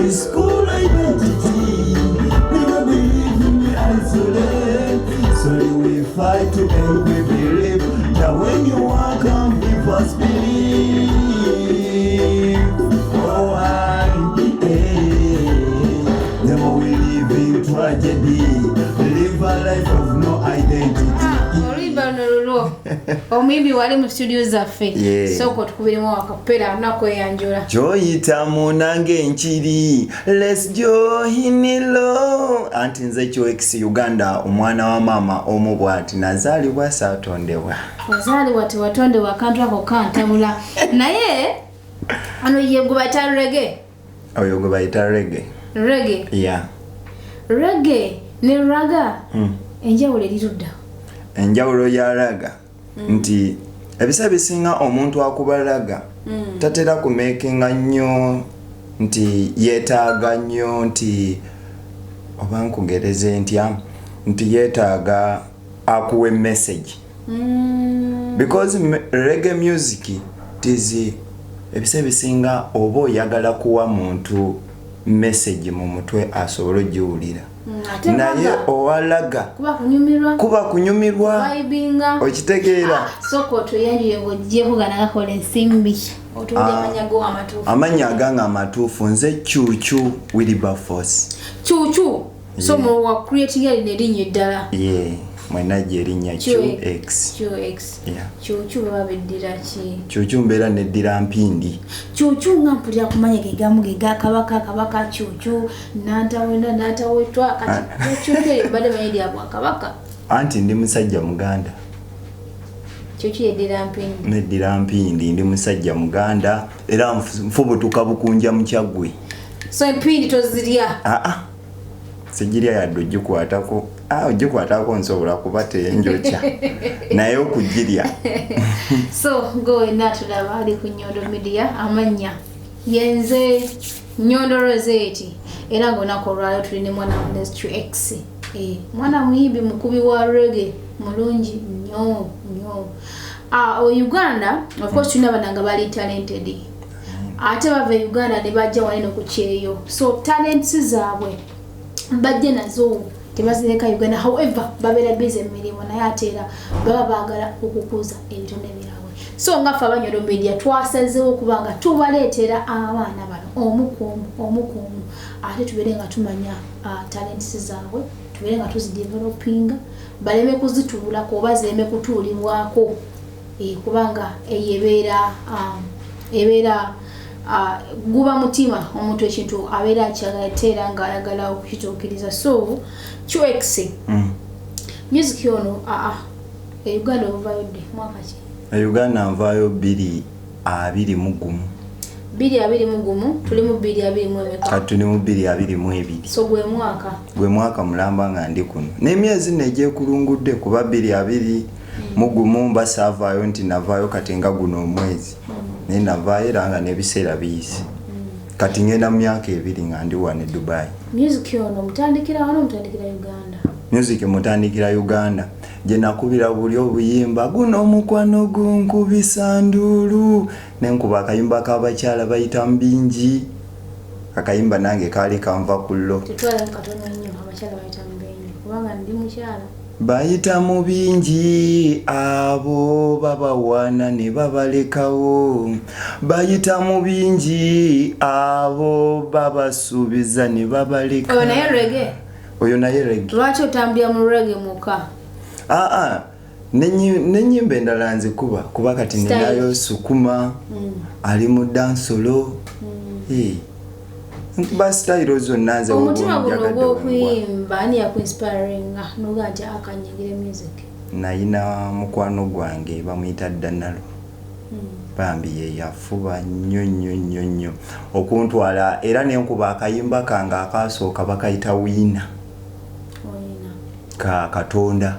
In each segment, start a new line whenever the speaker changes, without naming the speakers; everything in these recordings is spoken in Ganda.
School identity, never believe in the isolate. So we fight to end, we believe that when you walk on, we first believe. Oh, the more we live in tragedy, live a life of no identity.
Or maybe wali mu studio zaffe soko tukubiremu akapera nakweyanjula
joyita munange enchiri let's joinilo anti nze QX Uganda omwana wa mama omubwati nazalibwa satondebwa
wazalibwa tewatondewa akantu ako kantamula naye ano yego bayita reggae
oyo go bayita reggae yeah
reggae ne raga enjawulo erirudda
enjawulo ya raga nti ebisa bisinga omuntu akubalaga tatera kumekinga nnyo nti yetaaga nnyo nti oba nkugereze nti yetaaga akuwe message because reggae music tizi ebisa bisinga oba oyagala kuwa muntu message mu mutwe asobole jiwulira naye owalaga kuba kunyumirwa okitegeera
soko tuyanjye ngo jyevugana gakola ensimbi otuli amanyago amatuufu
amanya aganga amatuufu nze chuchu Wilberforce
chuchu so mo wa creating erinnya eddala
mwena jerinya QX
chuchu babeddira ki
chuchu mbera neddira mpindi
chuchu ngampulira kumanya gegamu gega kabaka chuchu natawetwa kati chuchu bade mayidi abwa kabaka
anti ndi musajja muganda
chuchu
neddira mpindi ndi musajja muganda era mfubutuka bukunja mukyagwe
so mpindi tozirya
sijirya yaddo gikwatako gikwatako nsobola kubate enjocha naye okugirya
so go natulaba ali ku Nyondo Media amanya yenze Nyondo Rozet era ngonako lwalo tuline mwana wa QX mwana muyimbi mukubi wa reggae mulungi nnyo Uganda of course tuna bananga bali talented ate bava Uganda ne bajja wano ku kyeyo so talents zaabwe bajje nazo tebazireka Uganda however babera busy emirimu naye atera baba bagala okukuza ebitonde byabwe so ngafa abanyodo media twasazeewo kubanga tubaleetera abaana bano omukumu ate tubere nga tumanya talents zaabwe tubere nga tuzidevelopinga baleme kuzituula kuba zireme kutuulibwako kubanga ebeera guba mutima omuntu ekintu abeera akyagateera nga ayagala okukituukiriza so QX music yono Uganda ovaayo dde mwaka ki
Uganda nvaayo 2021
tulimu 2021
tuli mu 2022
so gwe mwaka
mulamba nga ndi kuno n'emyezi negyekulungudde kuba 2021 mbasavaayo nti navaayo kati nga guno omwezi naye navaayo era nga n'ebiseera biyise kati ngenda mu myaka 2 nga ndi wano e Dubai.
Music yono mutandikira wano mutandikira Uganda?
Music mutandikira Uganda. Je nakubira buli obuyimba guno mukwano gunkubisa ndulu nenkuba akayimba k'abakyala bayita mbinji akayimba nange kali kanva kullo
tutwala katono nnyo abakyala bayita mbinji kubanga ndi mukyala
bayita mubinji abo babawana ne babalekawo bayita mubinji abo babasubiza ne babaleka
oyo naye reggae lwaki otambulira mu reggae muka
nenyimba endala nze kuba kati ninayo sukuma ali mu dansolo nkuba style zonna nze
omutima guno gw'okuyimba ani yakuinspiringa noga nti akanyigire music
nayina mukwano gwange bamuyita Danalo bambi ye yafuba nnyo okuntwala era nenkuba akayimba kanga akasooka bakayita wiina ka Katonda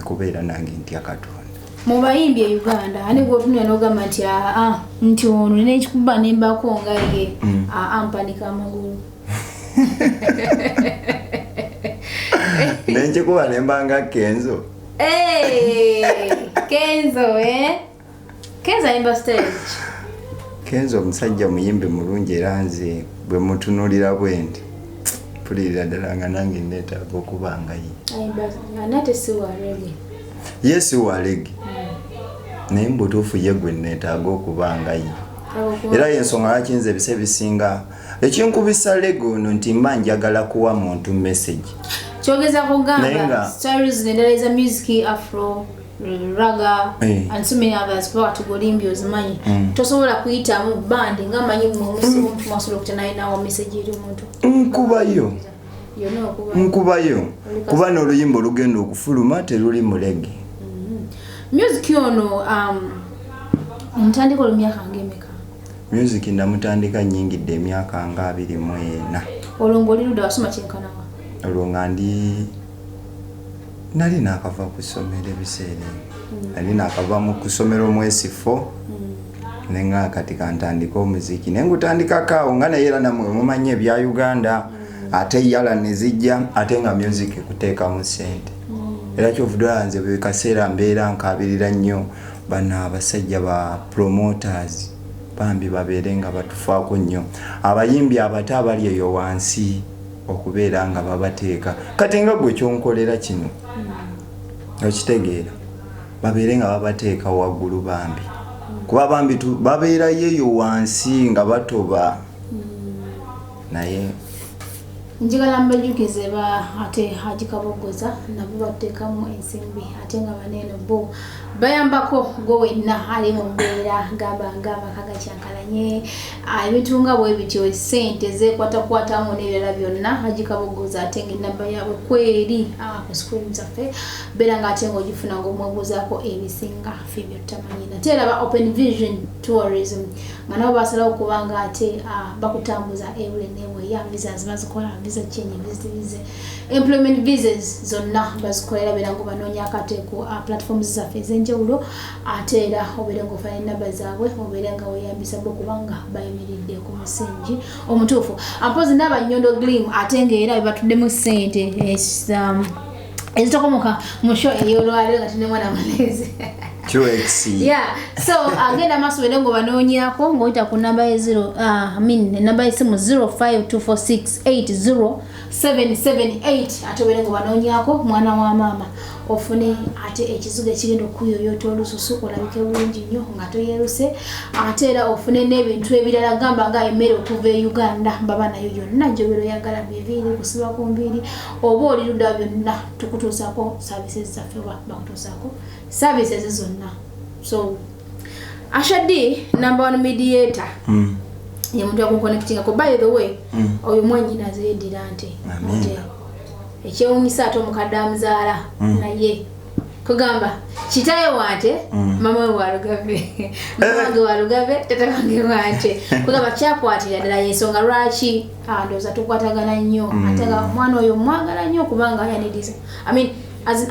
kubeera nange ntya Katonda
mu bayimbi e Uganda ani gwotunula n'ogamba nti ono nina ekikuba nembako nga ye ampanika amagulu
nenkikuba nembanga Kenzo
Kenzo ayimba stage.
Kenzo omusajja muyimbi mulungi era nze bwe mutunulira bwendi mpulirira ddala nga nange neetaaga okuba nga ye.
Nate si wa reggae.
Ye si wa reggae. Naye mbutuufu ye gwe neetaaga okuba nga ye. Era y'ensonga lwaki nze ebise bisinga ekinkubisa reggae ono nti mba njagala kuwa muntu message.
Kyogeza kugamba stories nendereza music afro raga and so many others kwa tugolimbi ozimanyi tosobola kuyita mu band nga manyi mu muntu masobola okutana nawo message eri omuntu nkubayo kuba n'oluyimba olugenda okufuluma teruli mu reggae. Music ono ntandika olumyaka ngemeka?
Music namutandika nyingidde emyaka nga 24.
Olongo liruda wasoma kyenkanawa?
Olwo nali nakava ku ssomero ebiseera nali nakava mu kusomero mwesifo nenga kati kantandika omuziki nengutandikako awo nga naye era namwe mumanye ebya Uganda ate yala nezijja ate nga music kuteekamu ssente era kyovudwa nze bwe kaseera mbeera nkabirira nnyo bano abasajja ba promoters bambi babeere nga batufaako nnyo abayimbi abato abali eyo wansi okubeera nga babateeka kati nga gwe kyonkolera kino okitegeera babeere nga babateeka waggulu bambi kuba bambi babeera yeyo wansi nga batoba naye
njagala mbajjukize ate Haji Kabogoza nabo bateekamu ensimbi ate nga banene bo bayambako gwe wenna ali mu mbeera ngamba kagakyankalanye ebintu nga bwe bityo ssente zekwatakwatamu n'ebirala byonna Haji Kabogoza ate nga enamba yaabwe kweri ku screen zaffe beera nga ate nga ogifuna ng'omwebuuzaako ebisinga ffe byottamanyi nate era Open Vision Tourism nga nabo basalawo kubanga ate bakutambuza ebule n'ebwe ya visas bazikola visa change visa employment visas zonna bazikolera beera ngo banoonya akate ku platforms zaffe ez'enjawulo ate era obeera ng'ofuna enamba zaabwe obeera nga weyambisa bo kubanga bayimiridde ku musingi omutuufu ampozi n'abanyondo glim ate ng'era bebatuddemu ssente ezitakomoka mu show ey'olwaliro nga tunemwana malezi so agenda maaso beera ngo banoonyako ng'oyita ku namba namba y'essimu 0524680778 ate obeera ngo banoonyako mwana wa maama ofune ate ekizigo ekigenda okuyoyota olususu olabike bulungi nnyo nga toyeruse ate era ofune n'ebintu ebirala gamba nga emmere okuva e Uganda baba nayo yonna njogero yagala biviiri kusiba ku mbiiri oba olirudda byonna tukutuusaako services zaffe bakutuusaako services zonna. So Ashadi number 1 mediator ye muntu akunkonectinga ko by the way oyo mwannyinaze yeddira nti ekyewunyisa ate omukadde amuzaala naye kugamba kitaye wante mama we walugave mama walugave tata wange wante kugamba kyakwatira ddala yensonga lwaki ndowooza tukwatagana nnyo ate nga mwana oyo mwagala nnyo kubanga yaniriza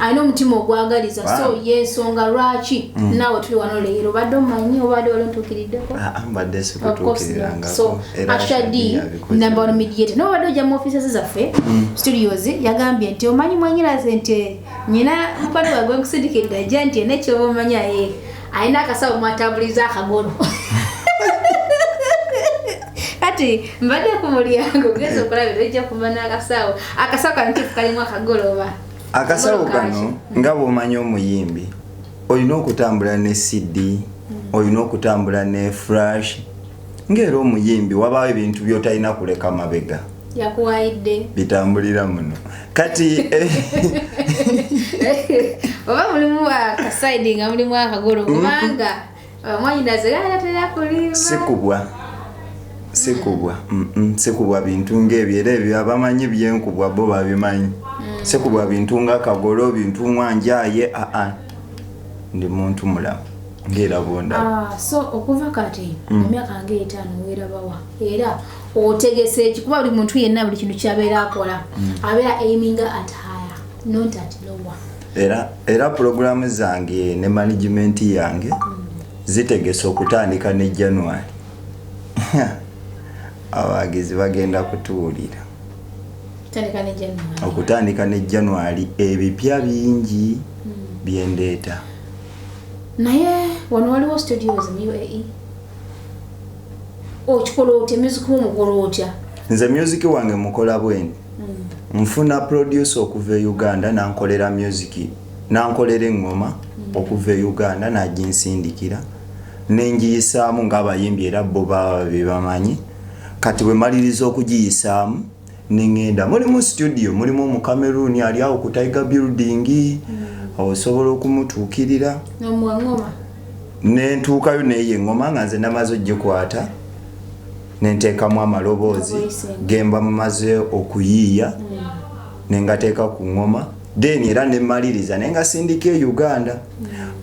I know mutima ogwagaliza so yensonga lwaki nawe tuli wano leero badde omanyi obadde olontukiriddeko
mbadde sikutuukirirangako
so actually number 1 mediator no badde ojja mu offices zaffe studios yagambye nti omanyi mwanyiraze nti nyina mpale wagwe nkusindikirira ajja nti nekyo omanya ye ayina akasawo mwatambuliza akagolo kati mbadde ku mulyango genza okulabira ojja kuba n'akasawo kantuufu kalimu akagoloba
akasawo kano nga bw'omanyi omuyimbi olina okutambula ne CD olina okutambula ne flash ng'era omuyimbi wabaawo ebintu by'otalina kuleka mabega
yakuwaidde
bitambulira muno kati
oba mulimu akasaidi nga mulimu akagolo kubanga mwanyinaze galatera kulimba sikubwa bintu ng'ebyo era ebyo abamanyi byenkubwa bo babimanyi sikubwa bintu nga akagolo bintu mwanjaye ndi muntu mulamu
ngera bonda
so okuva kati emyaka nga 5 werabawa era otegese ekikuba buli muntu yenna buli kintu kyabeera akola abeera aiming at higher not at lower
era programu zange ne management yange zitegese okutandika ne January abagizi bagenda kutuulira okutandika ne January ebipya bingi byendeeta
naye wano waliwo studios mu UAE okikola otya music w'omukola otya
nze music wange mukola bwendi nfuna producer okuva e Uganda nankolera music nankolera engoma okuva e Uganda naginsindikira nenjiyisaamu ng'abayimbi era bo bamanyi kati bwe maliriza okugiyisaamu nengenda mulimu studio mulimu mu Cameroon ali awo ku Tiger Building osobola okumutuukirira
ngoma
nentuukayo neye ngoma nga nze namaze ogikwata nenteekamu amaloboozi gemba mumaze okuyiiya nengateeka ku ngoma then era nemaliriza nenga sindika e Uganda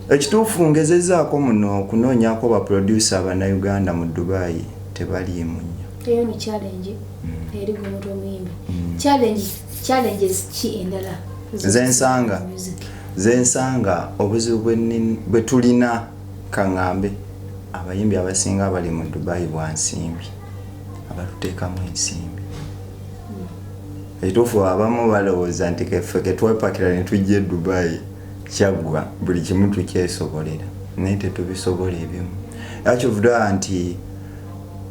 ekituufu ngezezaako muno okunoonyako ba producer abana Uganda mu Dubai tebaliimu nnyo
eyo ni challenge eri gwe muntu omuyimbi challenges ki endala
zensanga obuzibu bwe tulina kaŋŋambe abayimbi abasinga bali mu Dubai bwansimbi abatuteekamu ensimbi ekituufu abamu balowooza nti keffe ketwepakira ne tujja e Dubai kyaggwa buli kimu tukyesobolera naye tetubisobola ebimu yakivuddwa nti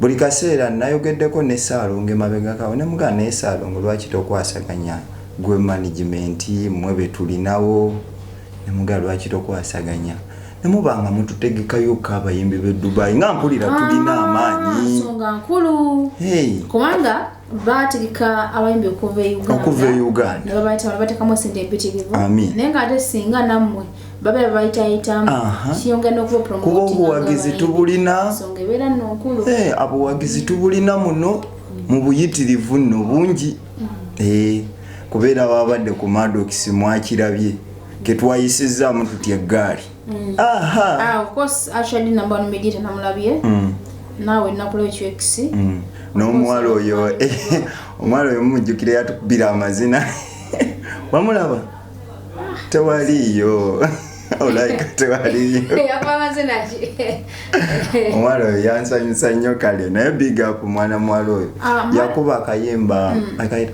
buli kaseera nayogeddeko ne Saalongo emabegakawo ne mugana naye Saalongo lwaki tokwasaganya gwe management mmwe be tulinawo ne mugana lwaki tokwasaganya ne mubanga mututegekayo abayimbi b'e Dubai nga mpulira tulina amaanyi
nsonga nkulu kubanga bategeka abayimbi okuva e Uganda ne babateekamu sente empitirivu naye ng'ate singa nammwe babe bayitayitamu kiyongera n'okuba promoting
kuba obuwagizi tubulina
nsonga ebeera nno nkulu
obuwagizi tubulina muno mu buyitirivu nno bungi kubeera babadde ku Maddox mwakirabye ketwayisizaamu tutya eggaali
of course actually number 1 media namulabye nawe nakula QX
n'omwalo oyo omwalo oyo mujjukire yatukubira amazina wamulaba tewaliyo olaika tewaliyo omwalo oyo yansanyusa nnyo kale naye big up mwana mwalo oyo yakuba akayimba akayita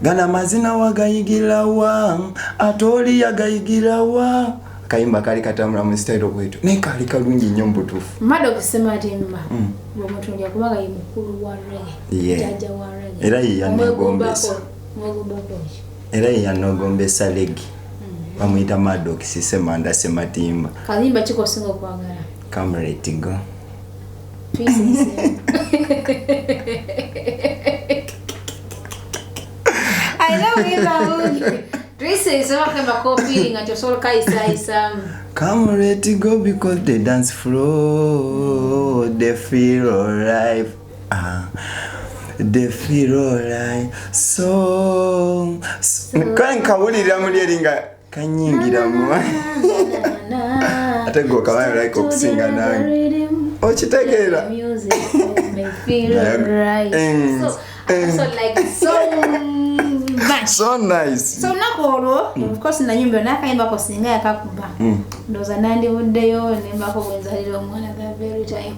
gana amazina wagayigirawa ate oli yagayigirawa kayimba kali katambula mu style bwetu ne kali kalungi nnyo mbutuufu
Maddox Sematimba bw'omuntu yakubaga ye mukulu wa reggae jaja wa reggae
era ye yanogombesa era ye yanogombesa reggae bamuyita Maddox Semanda Sematimba
kayimba kikosinga okwagala
Come Let Go
I know you Tracy is talking about feeling at your soul
Come let it go because they dance floor, they feel alright. They feel alright. So kan kawulira muliringa kanyingira mu. Ate go kabaye like okusinga nange. Okitegeera.
Music may feel alright. So like
so nice.
So nakolo of course na nyumba nakayimba ko singa yakakuba. Ndoza nandi buddeyo nemba ko gwenzalira omwana the very time.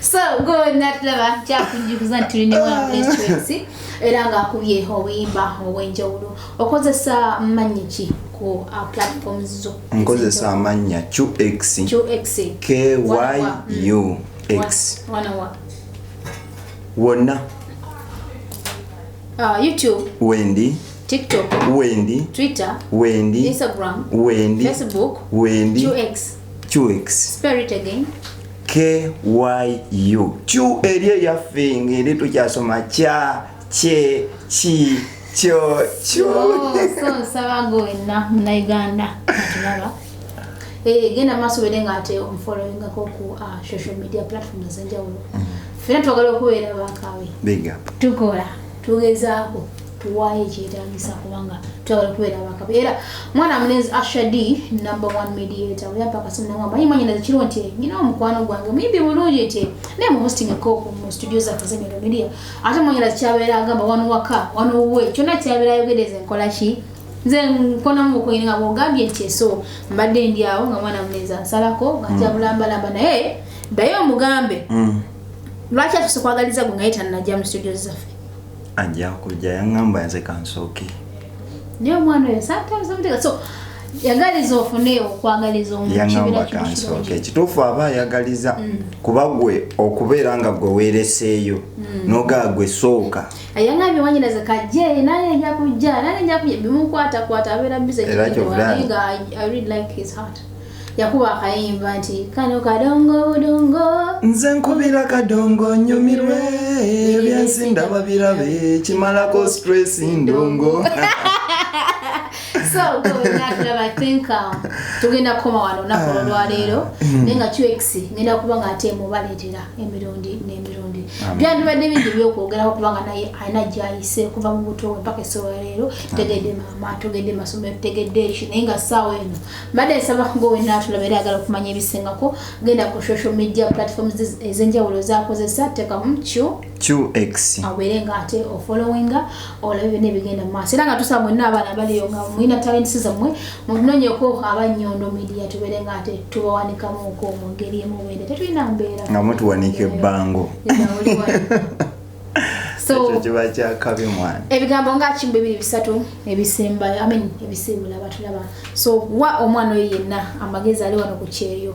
So go not lava chakunjuza tulini wa place era nga kubye obuyimba obwenjawulo okozesa mmanyichi ku platforms zo.
Nkozesa amanya QX KYUX wonna
YouTube
Wendy
TikTok
Wendy
Twitter
Wendy
Instagram
Wendy
Facebook
Wendy
QX spell it again
KYU chu area ya fingi eri tukyasoma cha che chi cho chu
so sabago na Uganda atulaba genda maso wedenga ate following ko ku social media platforms zenjawulo fena twagala okubeera bakawe
big up
tukola tugezaako tuwaye kyetagisa kubanga twagala kubeera abakabi era mwana mulenzi Ashadi #1 mediator yapa akasimu nangamba yimanyina zikiro nti nyina omukwano gwange muyimbi bulungi nti ne mu hosting ko mu studio za Nyondo Media ate manyina zikyabera agamba wano waka wano uwe kyonna kyabera yogereze nkola ki nze nkona mu kuyinga bogambye nti so mbadde ndi awo nga mwana mulenzi nsalako ngatyabulamba naye dayo mugambe lwaki atusikwagaliza gwe ngayita najja mu studio zaffe
ajja kujja yangamba nze kansoke
niyo omwana oyo sometimes so yagaliza ofune okwagaliza
yangamba kansoke ekituufu aba yagaliza kuba gwe okubeera nga gwe weereseeyo nogaa gwe sooka
ayangambye wanyinaze kajje nani ajja kujja bimukwata abeera bize nga I really like his heart yakuba akayimba nti kano kadongo budongo
nze nkubira kadongo nyumirwe ebyensi ndaba birabe kimalako stress ndongo
so I think tugenda koma wano nakolo lwaleero nenga QX ngenda kuba nga ate mubaleetera emirundi n'emirundi byandibadde bingi by'okwogeraho kubanga naye alina gyayise kuva mu buto mpaka esoowa leero tegedde maama tugedde masomero tegedde eki naye nga ssaawa eno mbadde nsaba ngowe naatulaba era agala okumanya ebisingako genda ku social media platforms ez'enjawulo zakozesa tekamu
QX
awere nga ate ofollowinga olabe byonna ebigenda mu maaso era nga tusaba mwenna abaana baliyo nga mulina talents zammwe munoonyeko aba Nyondo Media tubeere nga ate tubawanikamuko mu ngeri emubeere tetulina mbeera
nga mutuwanika ebbango
so
kiba kyakabi mwana
ebigambo nga kimbe 2-3 ebisembayo ebisiibula batulaba so wa omwana oyo yenna amagezi ali wano ku kyeyo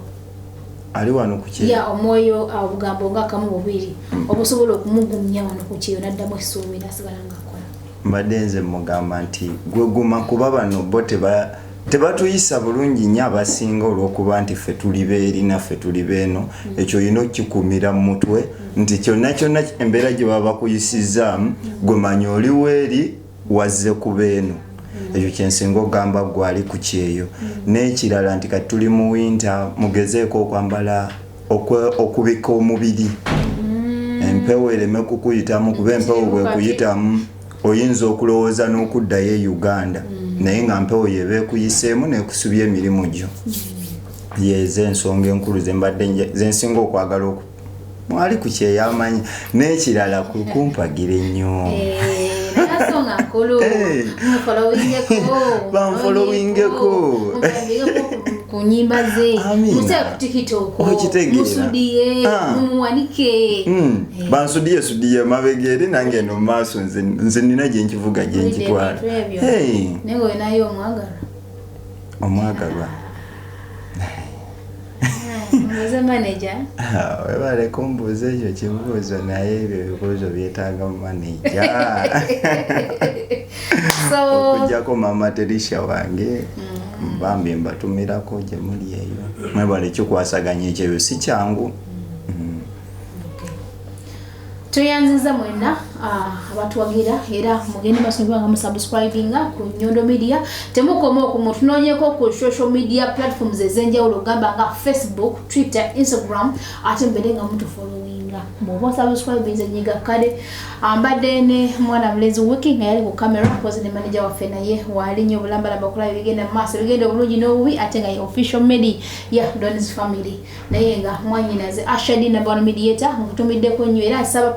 ali wano ku kyeyo
ya omwoyo obugambo nga kamu 2 obusobola okumugumya wano ku kyeyo naddamu essuubi nasigala nga akola
mbadde nze mugamba nti gwe guma kuba bano bo tebatuyisa bulungi nnyo abasinga olw'okuba nti ffe tuli beeri naffe tuli beeno ekyo olina okukikumira mu mutwe nti kyonna embeera gye baba bakuyisizaamu gwe manya oli weeri wazze ku beeno ekyo kyensinga ogamba gwali ku kyeyo n'ekirala nti kati tuli mu winta mugezeeko okwambala okubika omubiri empewo ereme kukuyitamu kuba empewo bwekuyitamu oyinza okulowooza n'okuddayo e Uganda naye nga mpewo yeba ekuyiseemu nekusubya emirimu gyo yeeze ensonga enkulu zensinga okwagala mwali ku kyeyamanyi n'ekirala kumpagira ennyo banfolowingeko
kunyimba ze muse ku TikTok musudiye mumuwanike
bansudiye mabegeri nange no maaso nze nina gye nkivuga gye nkitwala
nengo nayo omwagalwa mbuze manager
webale kumbuza ekyo kibuuzo naye ebyo ebibuuzo byetaaga manager okujjako mama Terisha wange mbambi mbatumirako gye muli eyo mwebale kikwasaganya ekyo si kyangu
tuyanziza mwenna abatuwagira era mugende masomero nga musubscribinga ku Nyondo Media temukoma okumutunoonyeko ku social media platforms ez'enjawulo gamba nga Facebook, Twitter, Instagram ate mbere nga mutufollowinga muba subscribinze nyiga kale ambadde ne mwana mulenzi wiki nga yali ku camera kozi ne manager waffe naye wali nnyo bulambalamba okulaba bigenda mu maaso bigenda obulungi n'obubi ate nga official media ya Don's family naye nga mwanyinaze Ashadi #1 mediator mukutumiddeko nnyo era asaba